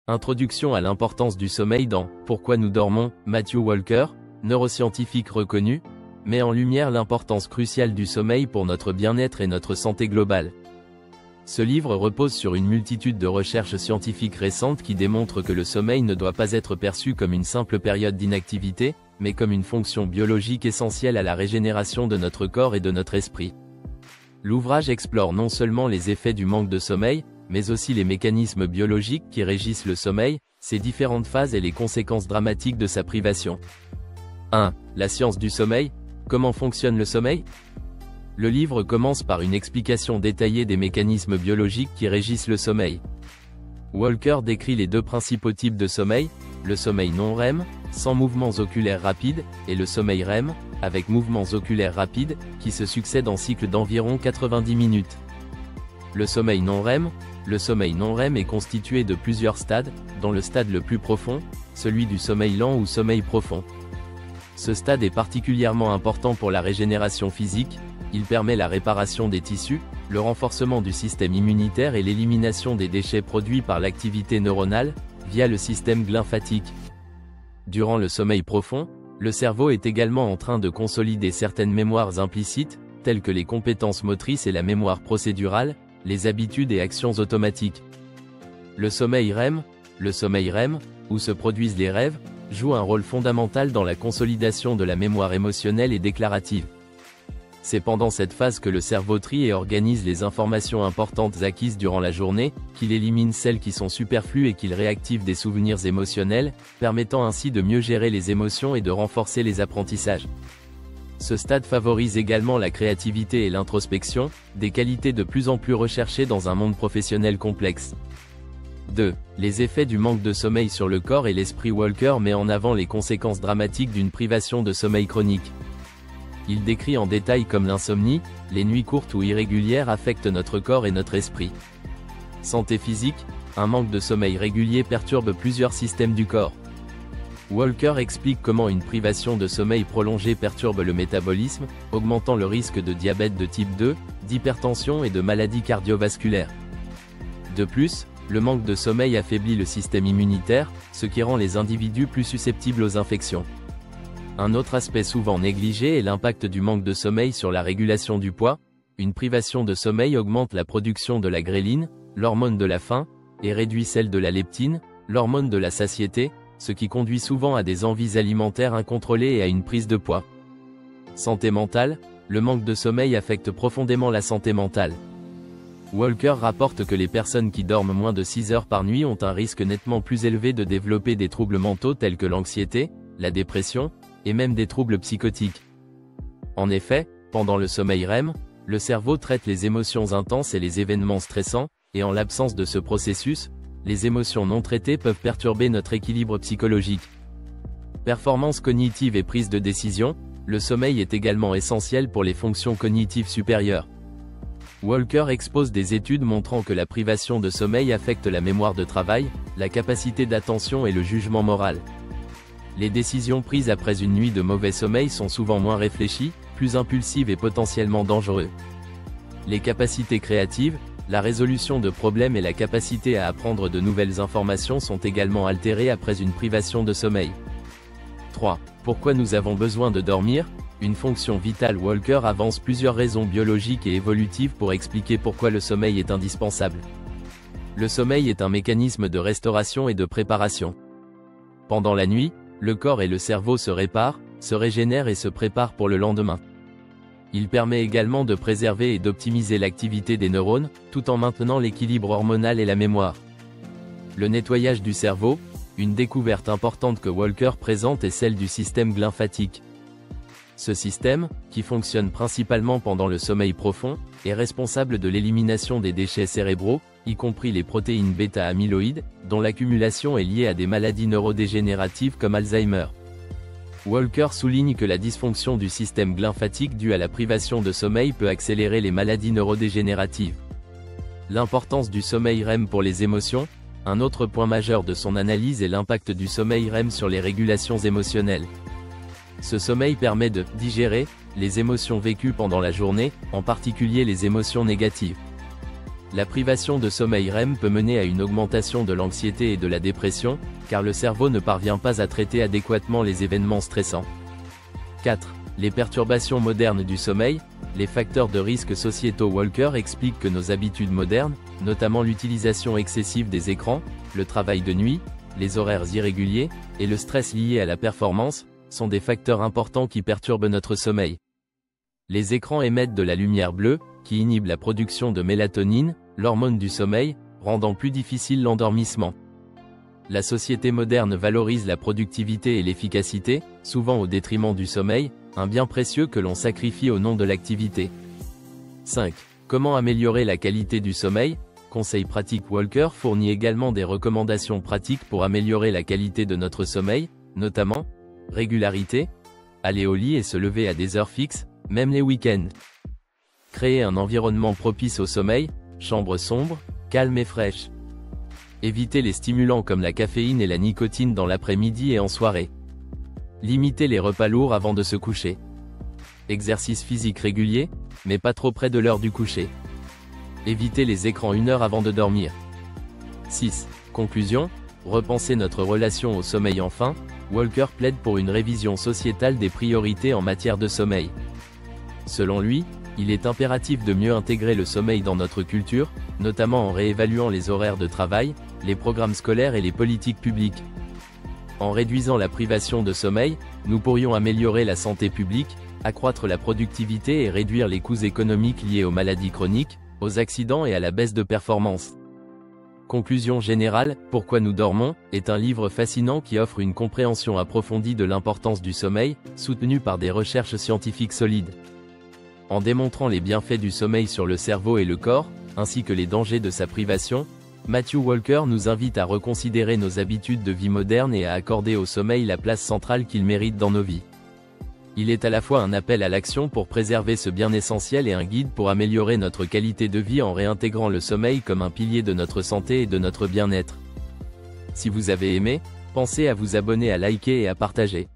Introduction à l'importance du sommeil dans Pourquoi nous dormons, Matthew Walker, neuroscientifique reconnu, met en lumière l'importance cruciale du sommeil pour notre bien-être et notre santé globale. Ce livre repose sur une multitude de recherches scientifiques récentes qui démontrent que le sommeil ne doit pas être perçu comme une simple période d'inactivité, mais comme une fonction biologique essentielle à la régénération de notre corps et de notre esprit. L'ouvrage explore non seulement les effets du manque de sommeil, mais aussi les mécanismes biologiques qui régissent le sommeil, ses différentes phases et les conséquences dramatiques de sa privation. 1. La science du sommeil. Comment fonctionne le sommeil? Le livre commence par une explication détaillée des mécanismes biologiques qui régissent le sommeil. Walker décrit les deux principaux types de sommeil, le sommeil non-REM, sans mouvements oculaires rapides, et le sommeil REM, avec mouvements oculaires rapides, qui se succèdent en cycle d'environ 90 minutes. Le sommeil non-REM est constitué de plusieurs stades, dont le stade le plus profond, celui du sommeil lent ou sommeil profond. Ce stade est particulièrement important pour la régénération physique, il permet la réparation des tissus, le renforcement du système immunitaire et l'élimination des déchets produits par l'activité neuronale, via le système lymphatique. Durant le sommeil profond, le cerveau est également en train de consolider certaines mémoires implicites, telles que les compétences motrices et la mémoire procédurale, les habitudes et actions automatiques. Le sommeil REM, où se produisent les rêves, joue un rôle fondamental dans la consolidation de la mémoire émotionnelle et déclarative. C'est pendant cette phase que le cerveau trie et organise les informations importantes acquises durant la journée, qu'il élimine celles qui sont superflues et qu'il réactive des souvenirs émotionnels, permettant ainsi de mieux gérer les émotions et de renforcer les apprentissages. Ce stade favorise également la créativité et l'introspection, des qualités de plus en plus recherchées dans un monde professionnel complexe. 2. Les effets du manque de sommeil sur le corps et l'esprit. Walker met en avant les conséquences dramatiques d'une privation de sommeil chronique. Il décrit en détail comme l'insomnie, les nuits courtes ou irrégulières affectent notre corps et notre esprit. Santé physique, un manque de sommeil régulier perturbe plusieurs systèmes du corps. Walker explique comment une privation de sommeil prolongée perturbe le métabolisme, augmentant le risque de diabète de type 2, d'hypertension et de maladies cardiovasculaires. De plus, le manque de sommeil affaiblit le système immunitaire, ce qui rend les individus plus susceptibles aux infections. Un autre aspect souvent négligé est l'impact du manque de sommeil sur la régulation du poids. Une privation de sommeil augmente la production de la gréline, l'hormone de la faim, et réduit celle de la leptine, l'hormone de la satiété, ce qui conduit souvent à des envies alimentaires incontrôlées et à une prise de poids. Santé mentale, le manque de sommeil affecte profondément la santé mentale. Walker rapporte que les personnes qui dorment moins de 6 heures par nuit ont un risque nettement plus élevé de développer des troubles mentaux tels que l'anxiété, la dépression, et même des troubles psychotiques. En effet, pendant le sommeil REM, le cerveau traite les émotions intenses et les événements stressants, et en l'absence de ce processus, les émotions non traitées peuvent perturber notre équilibre psychologique. Performance cognitive et prise de décision, le sommeil est également essentiel pour les fonctions cognitives supérieures. Walker expose des études montrant que la privation de sommeil affecte la mémoire de travail, la capacité d'attention et le jugement moral. Les décisions prises après une nuit de mauvais sommeil sont souvent moins réfléchies, plus impulsives et potentiellement dangereuses. Les capacités créatives, la résolution de problèmes et la capacité à apprendre de nouvelles informations sont également altérées après une privation de sommeil. 3. Pourquoi nous avons besoin de dormir? Une fonction vitale. Walker avance plusieurs raisons biologiques et évolutives pour expliquer pourquoi le sommeil est indispensable. Le sommeil est un mécanisme de restauration et de préparation. Pendant la nuit, le corps et le cerveau se réparent, se régénèrent et se préparent pour le lendemain. Il permet également de préserver et d'optimiser l'activité des neurones, tout en maintenant l'équilibre hormonal et la mémoire. Le nettoyage du cerveau, une découverte importante que Walker présente est celle du système lymphatique. Ce système, qui fonctionne principalement pendant le sommeil profond, est responsable de l'élimination des déchets cérébraux, y compris les protéines bêta-amyloïdes, dont l'accumulation est liée à des maladies neurodégénératives comme Alzheimer. Walker souligne que la dysfonction du système lymphatique due à la privation de sommeil peut accélérer les maladies neurodégénératives. L'importance du sommeil REM pour les émotions, un autre point majeur de son analyse est l'impact du sommeil REM sur les régulations émotionnelles. Ce sommeil permet de digérer les émotions vécues pendant la journée, en particulier les émotions négatives. La privation de sommeil REM peut mener à une augmentation de l'anxiété et de la dépression, car le cerveau ne parvient pas à traiter adéquatement les événements stressants. 4. Les perturbations modernes du sommeil. Les facteurs de risque sociétaux. Walker explique que nos habitudes modernes, notamment l'utilisation excessive des écrans, le travail de nuit, les horaires irréguliers, et le stress lié à la performance, sont des facteurs importants qui perturbent notre sommeil. Les écrans émettent de la lumière bleue, qui inhibe la production de mélatonine, l'hormone du sommeil, rendant plus difficile l'endormissement. La société moderne valorise la productivité et l'efficacité, souvent au détriment du sommeil, un bien précieux que l'on sacrifie au nom de l'activité. 5. Comment améliorer la qualité du sommeil? Conseils pratiques. Walker fournit également des recommandations pratiques pour améliorer la qualité de notre sommeil, notamment régularité, aller au lit et se lever à des heures fixes, même les week-ends. Créer un environnement propice au sommeil, chambre sombre, calme et fraîche. Éviter les stimulants comme la caféine et la nicotine dans l'après-midi et en soirée. Limiter les repas lourds avant de se coucher. Exercice physique régulier, mais pas trop près de l'heure du coucher. Éviter les écrans 1 heure avant de dormir. 6. Conclusion, repenser notre relation au sommeil. Enfin, Walker plaide pour une révision sociétale des priorités en matière de sommeil. Selon lui, il est impératif de mieux intégrer le sommeil dans notre culture, notamment en réévaluant les horaires de travail, les programmes scolaires et les politiques publiques. En réduisant la privation de sommeil, nous pourrions améliorer la santé publique, accroître la productivité et réduire les coûts économiques liés aux maladies chroniques, aux accidents et à la baisse de performance. Conclusion générale, Pourquoi nous dormons, est un livre fascinant qui offre une compréhension approfondie de l'importance du sommeil, soutenu par des recherches scientifiques solides. En démontrant les bienfaits du sommeil sur le cerveau et le corps, ainsi que les dangers de sa privation, Matthew Walker nous invite à reconsidérer nos habitudes de vie modernes et à accorder au sommeil la place centrale qu'il mérite dans nos vies. Il est à la fois un appel à l'action pour préserver ce bien essentiel et un guide pour améliorer notre qualité de vie en réintégrant le sommeil comme un pilier de notre santé et de notre bien-être. Si vous avez aimé, pensez à vous abonner, à liker et à partager.